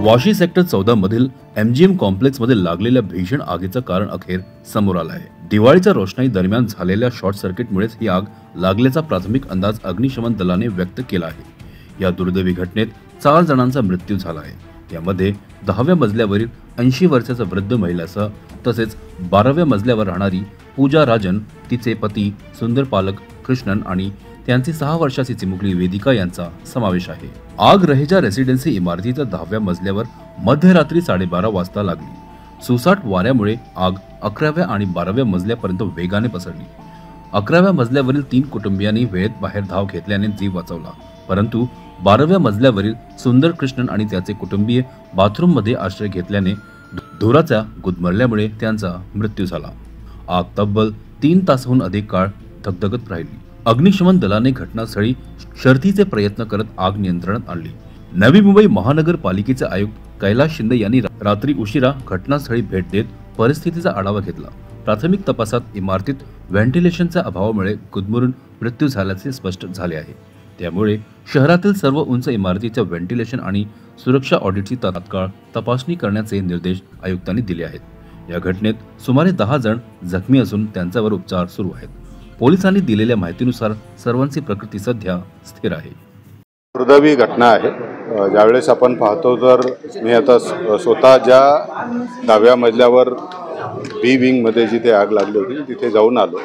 Vashi sector 14 मधील MGM complex मध्ये लागलेल्या भीषण आगीचं कारण अखेर समोर आलं आहे। दिवाळीच्या रोषणाई दरम्यान झालेल्या शॉर्ट सर्किटमुळेच ही आग लागल्याचा प्राथमिक अंदाज अग्निशमन दलाने व्यक्त केला आहे। या दुर्दैवी घटनेत 4 जणांचा मृत्यू झाला आहे। यामध्ये 10व्या मजल्यावरील 80 वर्षाचा वृद्ध महिलासह तसेच 12व्या मजल्यावर राहणारी पूजा राजन, तिचे पती सुंदर पालक कृष्णन आणि त्यांची 6 वर्षाची चिमुकली वेदिका यांचा समावेश आहे। आग रहेजा रेसिडेन्सी इमारतीच्या 10व्या मजल्यावर मध्यरात्री 12:30 वाजता लागली। सुसाट वाऱ्यामुळे आग 11व्या आणि 12व्या मजल्यापर्यंत वेगाने पसरली। 11व्या मजल्यावरील 3 कुटुंबियांनी वेळेत बाहेर धाव घेतल्याने जीव वाचवला, परंतु 12व्या मजल्यावरील सुंदर कृष्णन आणि त्याचे कुटुंबीय बाथरूम मध्ये आश्रय घेतल्याने धुराच्या गुदमरल्यामुळे त्यांचा मृत्यू झाला। आग तब्बल 3 तासाहून अधिक काळ धगधगत राहिली। अग्निशमन दलाने घटनास्थळी शर्थीचे प्रयत्न करत आग नियंत्रणात आणली। नवी मुंबई महानगरपालिकेचे आयुक्त कैलास शिंदे यांनी रात्री उशिरा घटनास्थळी भेट देत परिस्थितीचा आढावा घेतला। प्राथमिक तपासात इमारतीत व्हेंटिलेशनच्या अभावामुळे गुदमरून मृत्यू झाल्याचे स्पष्ट झाले आहे। त्यामुळे शहरातील सर्व उंच इमारतीच्या व्हेंटिलेशन आणि सुरक्षा ऑडिटची तात्काळ तपासणी करण्याचे निर्देश आयुक्तांनी दिले आहेत। या घटनेत सुमारे 10 जण जखमी असून त्यांच्यावर उपचार सुरू आहेत। पोलिसांनी दिलेल्या माहितीनुसार सर्वांची प्रकृती सध्या स्थिर आहे। दुर्दैवी घटना आहे। ज्यावेळेस आपण पाहतो तर मी आता स्वतः ज्या 10व्या मजल्यावर बी विंग मध्ये जिथे आग लागली होती तिथे जाऊन आलो।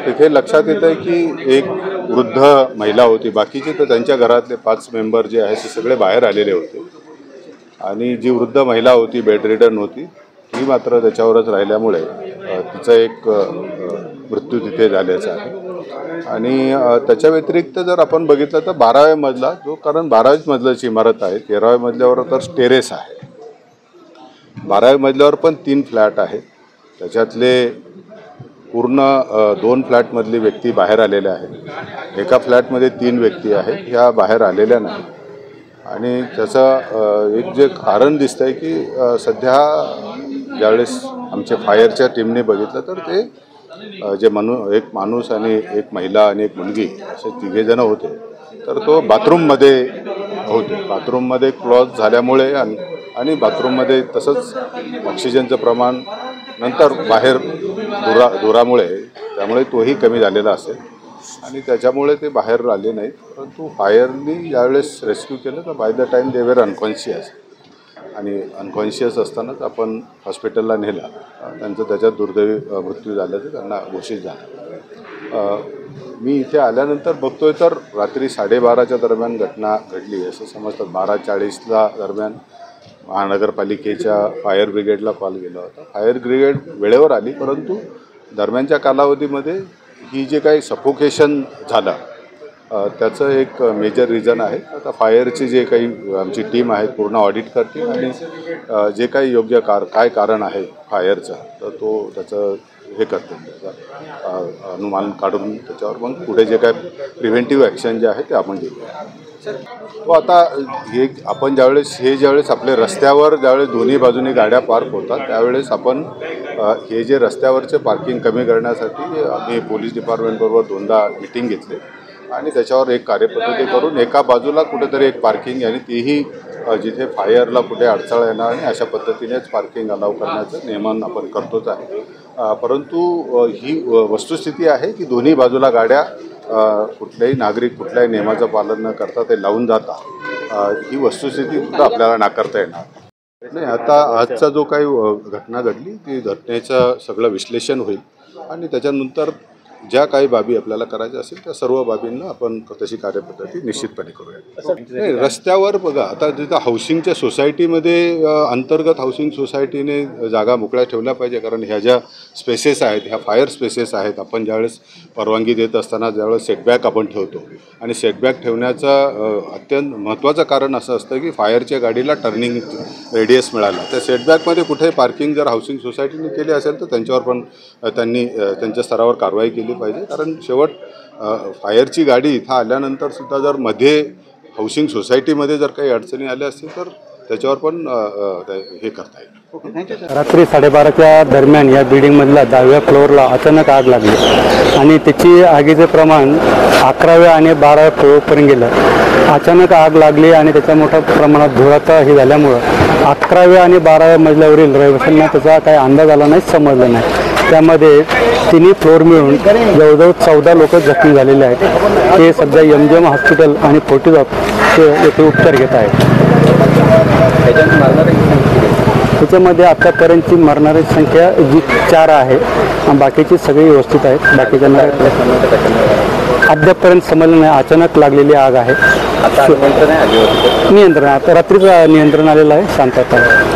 तिथे लक्षात येतं की एक वृद्ध महिला होती, बाकीचे तर त्यांच्या घरातले 5 मेंबर जे आहेत ते सगळे बाहेर आलेले होते आणि जी वृद्ध महिला होती बेड रिडन होती, ती मात्र त्याच्यावरच राहिल्यामुळे तिचा एक मृत्यू तिथे झाल्याचा आहे। आणि त्याच्या व्यतिरिक्त जर आपण बघितलं तर 12व्या मजला जो कारण 12व्याच मजल्याची इमारत आहे, 13व्या मजल्यावर तर टेरेस आहे। 12व्या मजल्यावर पण 3 फ्लॅट आहेत, त्याच्यातले पूर्ण 2 फ्लॅटमधली व्यक्ती बाहेर आलेल्या आहेत। एका फ्लॅटमध्ये 3 व्यक्ती आहेत, ह्या बाहेर आलेल्या नाहीत। आणि त्याचं एक जे कारण दिसतंय की सध्या ज्यावेळेस आमच्या फायरच्या टीमने बघितलं तर ते जे एक माणूस आणि एक महिला आणि एक मुलगी असे 3 जण होते, तर तो बाथरूममध्ये होते। बाथरूममध्ये क्लॉज झाल्यामुळे आणि बाथरूममध्ये तसंच ऑक्सिजनचं प्रमाण नंतर बाहेर धुरामुळे त्यामुळे तोही कमी झालेला असेल आणि त्याच्यामुळे ते बाहेर आले नाहीत। परंतु फायरनी ज्यावेळेस रेस्क्यू केलं तर बाय द टाईम दे वर अनकॉन्शियस आणि अनकॉन्शियस असतानाच आपण हॉस्पिटलला नेला। त्यांचं त्याच्यात दुर्दैवी मृत्यू झाल्याचं त्यांना घोषित झालं। मी इथे आल्यानंतर बघतोय तर रात्री 12:30च्या दरम्यान घटना घडली असं समजतं। 12:40ला दरम्यान महानगरपालिकेच्या फायर ब्रिगेडला कॉल गेला होता। फायर ब्रिगेड वेळेवर आली, परंतु दरम्यानच्या कालावधीमध्ये ही जे काही सफोकेशन झालं त्याचं एक मेजर रिझन आहे। आता फायरची जे काही आमची टीम आहे पूर्ण ऑडिट करते आणि जे काही योग्य काय कारण आहे फायरचं तर तो त्याचं हे करते, त्याचा अनुमान काढून त्याच्यावर मग पुढे जे काय प्रिव्हेंटिव्ह ॲक्शन जे आहे ते आपण घेऊया। तो आता हे आपण ज्यावेळेस आपले रस्त्यावर ज्यावेळेस दोन्ही बाजूनी गाड्या पार्क होतात त्यावेळेस आपण हे जे रस्त्यावरचे पार्किंग कमी करण्यासाठी आम्ही पोलीस डिपार्टमेंटबरोबर 2दा मीटिंग घेतली आणि त्याच्यावर एक कार्यपद्धती करून एका बाजूला कुठेतरी एक पार्किंग आणि तेही जिथे फायरला कुठे अडथळा येणार आणि अशा पद्धतीनेच पार्किंग अलाव करण्याचं नियमन आपण करतोच आहे। परंतु ही वस्तुस्थिती आहे की दोन्ही बाजूला गाड्या कुठल्याही नागरिक कुठल्याही नियमाचं पालन न करता ते लावून जातात, ही वस्तुस्थिती सुद्धा आपल्याला नाकारता येणार नाही। आता आजचा जो काही घटना घडली ती घटनेचं सगळं विश्लेषण होईल आणि त्याच्यानंतर ज्या काही बाबी आपल्याला करायच्या असतील त्या सर्व बाबींना आपण तशी कार्यपद्धती निश्चितपणे करूया। रस्त्यावर बघा, आता तिथं हाऊसिंगच्या सोसायटीमध्ये अंतर्गत हाऊसिंग सोसायटीने जागा मोकळ्या ठेवल्या पाहिजे, कारण ह्या ज्या स्पेसेस आहेत ह्या फायर स्पेसेस आहेत। आपण ज्यावेळेस परवानगी देत असताना ज्यावेळेस सेटबॅक आपण ठेवतो आणि सेटबॅक ठेवण्याचं अत्यंत महत्त्वाचं कारण असं असतं की फायरच्या गाडीला टर्निंग रेडियस मिळाला। त्या सेटबॅकमध्ये कुठे पार्किंग जर हाऊसिंग सोसायटीने केली असेल तर त्यांच्यावर पण त्यांनी त्यांच्या स्तरावर कारवाई केली पाहिजे, कारण शेवट फायरची गाडी इथं आल्यानंतर सुद्धा जर मध्ये हाऊसिंग सोसायटीमध्ये जर काही अडचणी आल्या असतील तर त्याच्यावर पण हे करता येईल. रात्री 12:30च्या दरम्यान या बिल्डिंगमधल्या 10व्या फ्लोअरला अचानक आग लागली आणि त्याची आगीचे प्रमाण 11व्या आणि 12व्या फ्लोअरपर्यंत गेलं. अचानक आग लागली आणि त्याच्या मोठ्या प्रमाणात धुराचा हे झाल्यामुळं 11व्या आणि 12व्या मजल्यावरील रहिवाशांना त्याचा काही अंदाज आला नाही, समजलं नाही. त्यामध्ये तिन्ही फ्लोअर मिळून जवळजवळ 14 लोक जखमी झालेले आहेत. ते सध्या MGM हॉस्पिटल आणि फोर्टिस येथे उपचार घेत आहेत. त्याच्यामध्ये आतापर्यंतची मरणाऱ्याची संख्या जी 4 आहे आणि बाकीची सगळी व्यवस्थित आहेत. बाकीच्यांना अद्यापपर्यंत समजलं नाही. अचानक लागलेली आग आहे. नियंत्रण आता रात्रीच नियंत्रण आलेलं आहे, शांतता आहे.